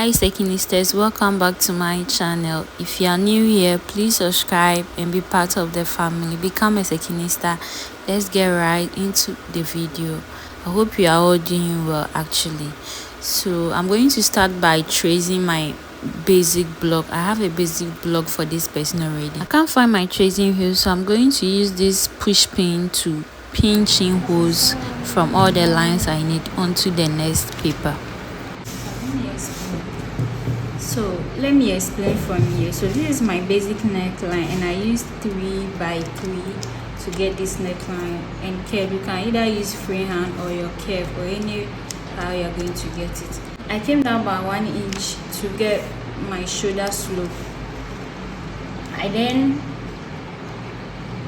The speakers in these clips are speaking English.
Hi Sekinistas, welcome back to my channel. If you are new here, please subscribe and be part of the family. Become a Sekinista. Let's get right into the video. I hope you are all doing well actually. So I'm going to start by tracing my basic block. I have a basic block for this person already. I can't find my tracing wheel, so I'm going to use this push pin to pinch in holes from all the lines I need onto the next paper. So let me explain from here. So this is my basic neckline, and I used 3 by 3 to get this neckline and curve. You can either use freehand or your curve, or any how you're going to get it. I came down by 1 inch to get my shoulder slope. I then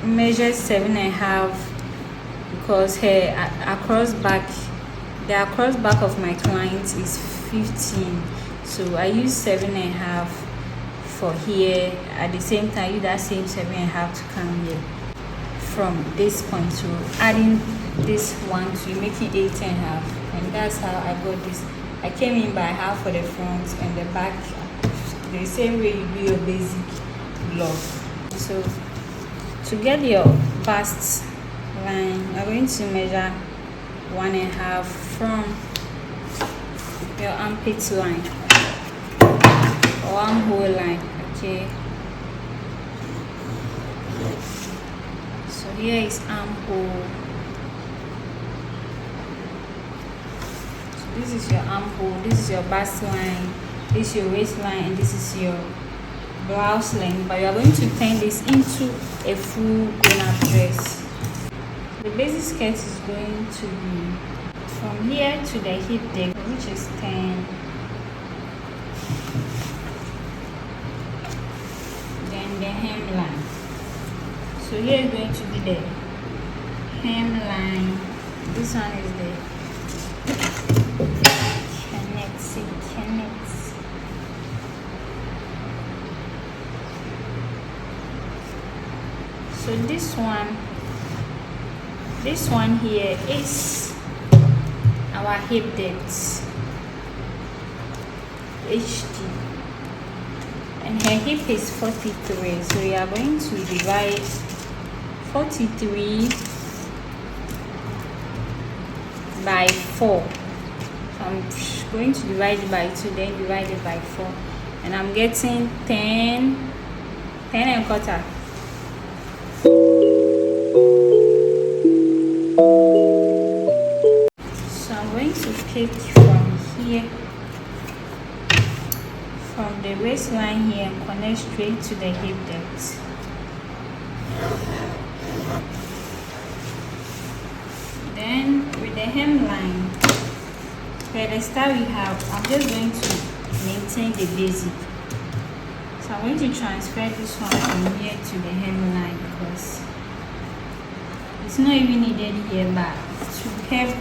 measured 7.5 because her across back, the across back of my client is 15. So I use 7.5 for here. At the same time, use that same 7.5 to come here from this point. So adding this one to making 8.5, and that's how I got this. I came in by half for the front and the back, the same way you do your basic block. So to get your bust line, you're going to measure 1.5 from your armpit line, or armhole line. Okay, so here is armhole. So this is your armhole, this is your bust line, this is your waistline, and this is your blouse length. But you are going to turn this into a full grown-up dress. The basic skirt is going to be from here to the hip depth, which is 10. Then the hemline. So here is going to be the hemline. This one is the connects. So this one here is our hip depth, HD, and her hip is 43. So we are going to divide 43 by 4. So I'm going to divide it by 2, then divide it by 4, and I'm getting 10 and a quarter. So I'm going to pick from here, from the waistline here, and connect straight to the hip depth. Then with the hemline, for the style we have, I'm just going to maintain the basic. So I'm going to transfer this one from here to the hemline because it's not even needed here, but to help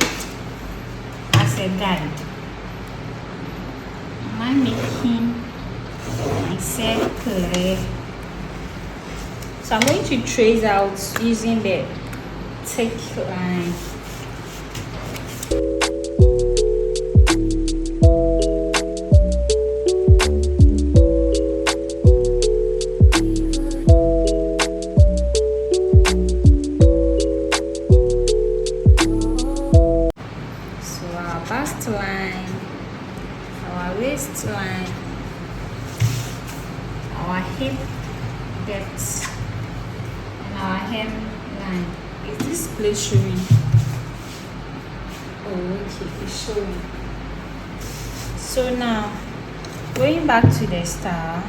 as a guide. Am I making myself clear? So I'm going to trace out using the thick line. Bust line, our waistline, our hip depth, and our hem line. Is this place showing? Oh, okay, it's showing. So now, going back to the star.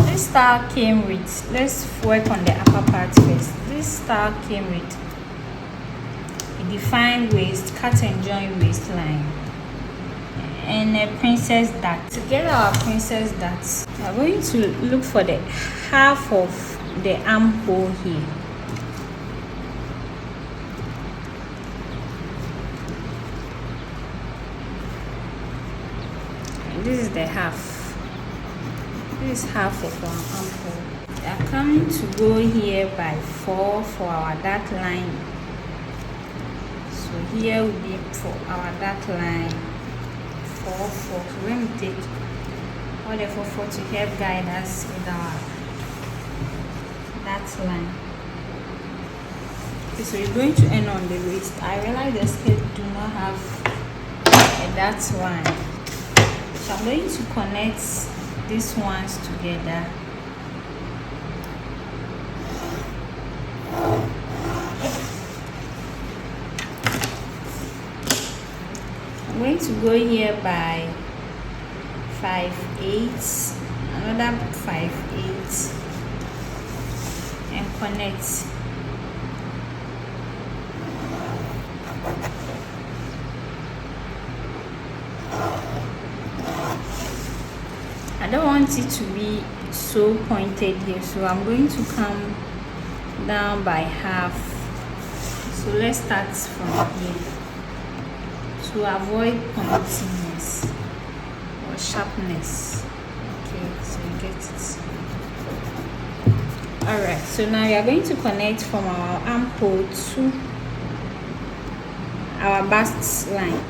This star came with, let's work on the upper part first. This star came with defined waist, cut and join waistline, and a princess dart. To get our princess dart, we are going to look for the half of the armhole here. And this is the half. This is half of our armhole. We are coming to go here by 4 for our dart line. So here will be for our dart line 4 4. So when we take all the 4 4 to help guide us with that line. Okay, so you're going to end on the waist. I realize the skirt do not have that line, so I'm going to connect these ones together. I'm going to go here by 5/8, another 5/8, and connect. I don't want it to be so pointed here, so I'm going to come down by half. So let's start from here to avoid pointiness or sharpness. Okay, so you get it. Alright, so now we are going to connect from our armhole to our bust line.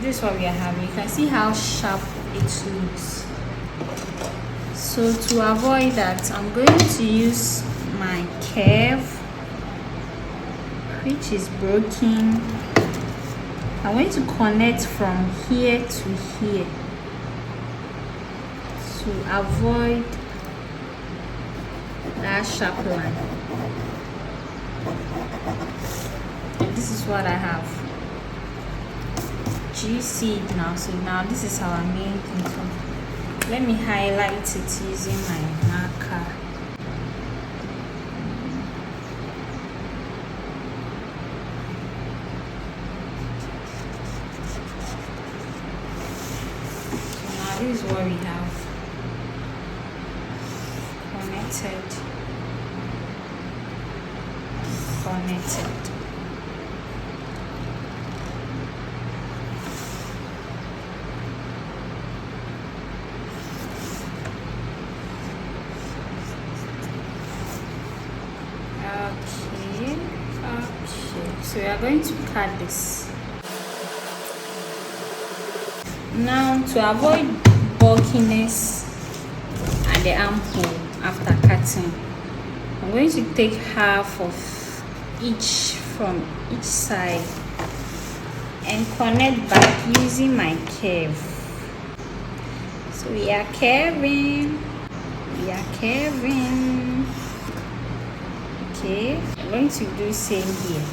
This is what we are having. You can see how sharp it looks. So to avoid that, I'm going to use my curve, which is broken. I'm going to connect from here to here to avoid that sharp line. And this is what I have. Do you see it now? So now this is our main thing. So let me highlight it using my marker. So now this is what we have connected. So we are going to cut this. Now to avoid bulkiness at the armhole after cutting, I'm going to take half of each from each side and connect back using my curve. So we are curving. Okay, I'm going to do same here.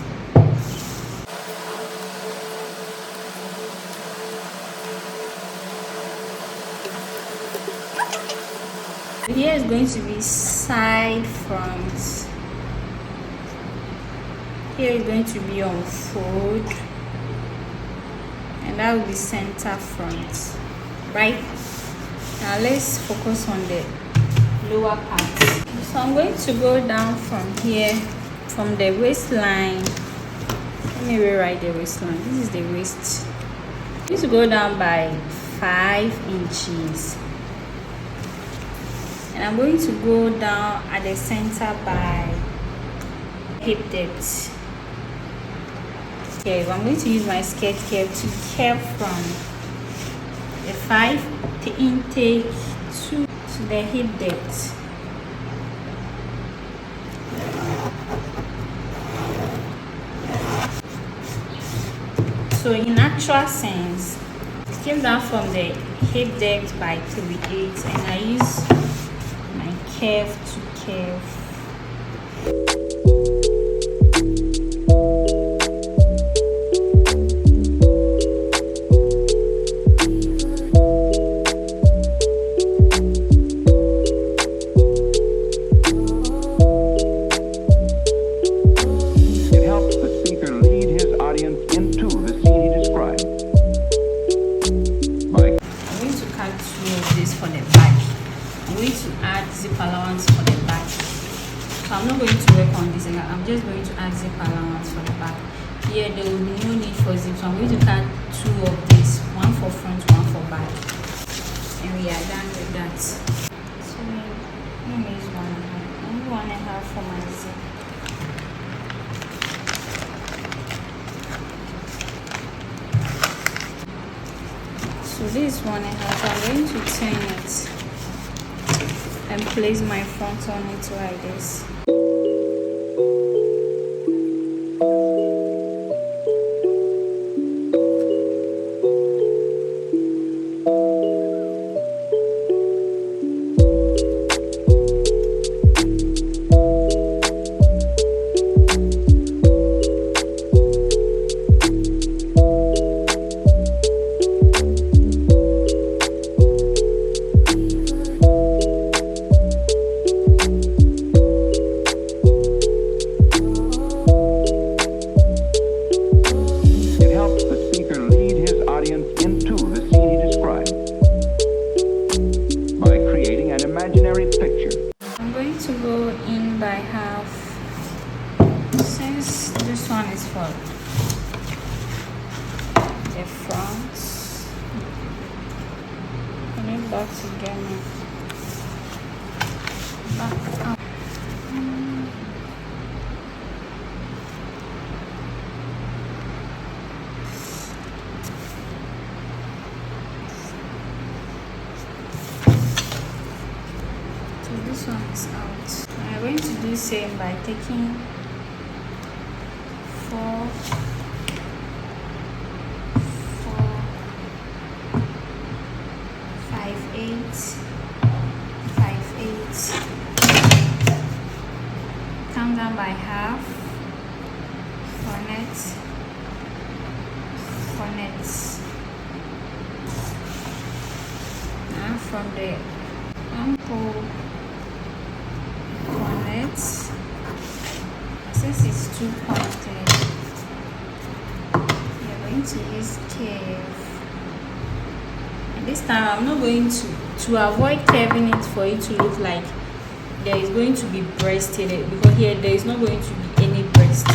Here is going to be side front. Here is going to be on fold, and that will be center front. Right now, let's focus on the lower part. So I'm going to go down from here, from the waistline. Let me rewrite the waistline. This is the waist. I'm going to go down by 5 inches. And I'm going to go down at the center by hip depth. Okay, I'm going to use my skirt curve to curve from the 5 intake to the hip depth. So in actual sense, it came down from the hip depth by 3/8, and I use my curve to curve. I'm just going to add zip allowance for the back. Here there will be no need for zip, so I'm going to cut 2 of these, one for front, one for back, and we are done with that. So let me use 1.5, only 1.5 for my zip. this 1.5, I'm going to turn it and place my front on it like this. Back together. Back up. So this one is out. I'm going to do the same by taking 4, 5/8, count down by half, cornet, now from the armhole cornet, since it's 2 pointed, you're going to use curve. This time I'm not going to avoid curving it for it to look like there is going to be breast in it, because here there is not going to be any breast.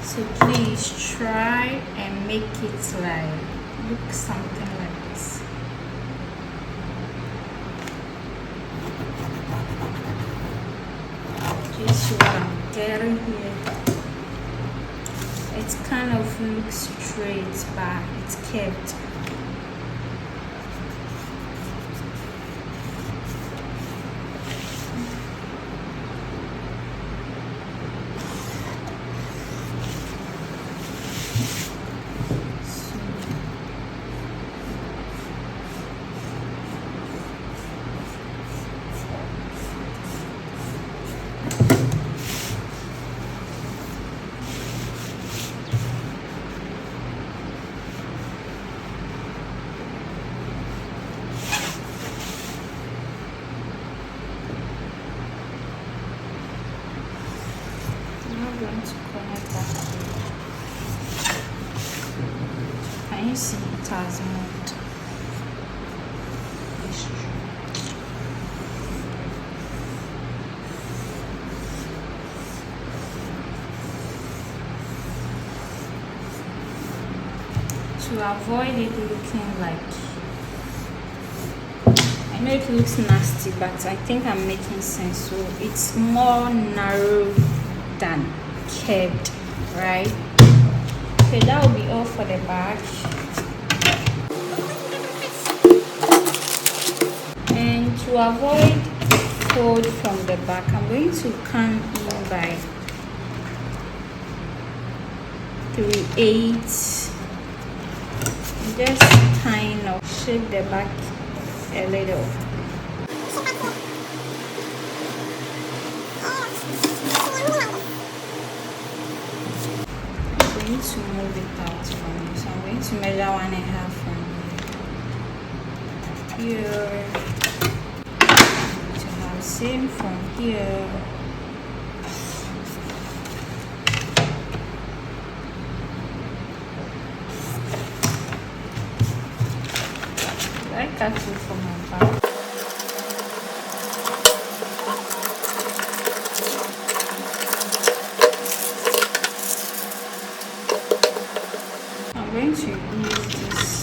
So please try and make it like look something like this. Just see what I'm getting here. It kind of looks straight but it's curved. Going to connect that. Can you see it has moved? To avoid it looking like, I know it looks nasty, but I think I'm making sense. So it's more narrow than curved, right? Okay, that will be all for the back. And to avoid fold from the back, I'm going to come in by 3/8, just kind of shape the back a little. To move it out from you, so I'm going to measure 1.5 from here to have same from here. I cut it from my back. I'm going to use this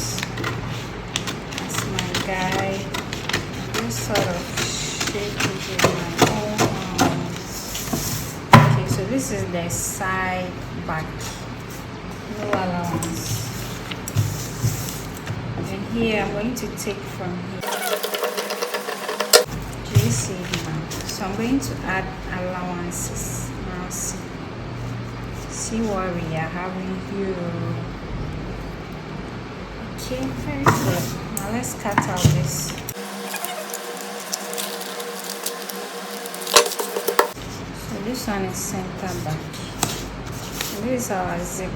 as my guide. Just sort of shape it with my own hands. Okay, so this is the side back, no allowance. And here I'm going to take from here. Do you see now? So I'm going to add allowances. Now see what we are having here. Okay, very good. Now let's cut out this. So this one is center back. And this is our zip.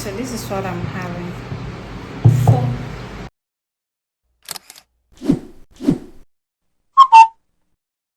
So this is what I'm having.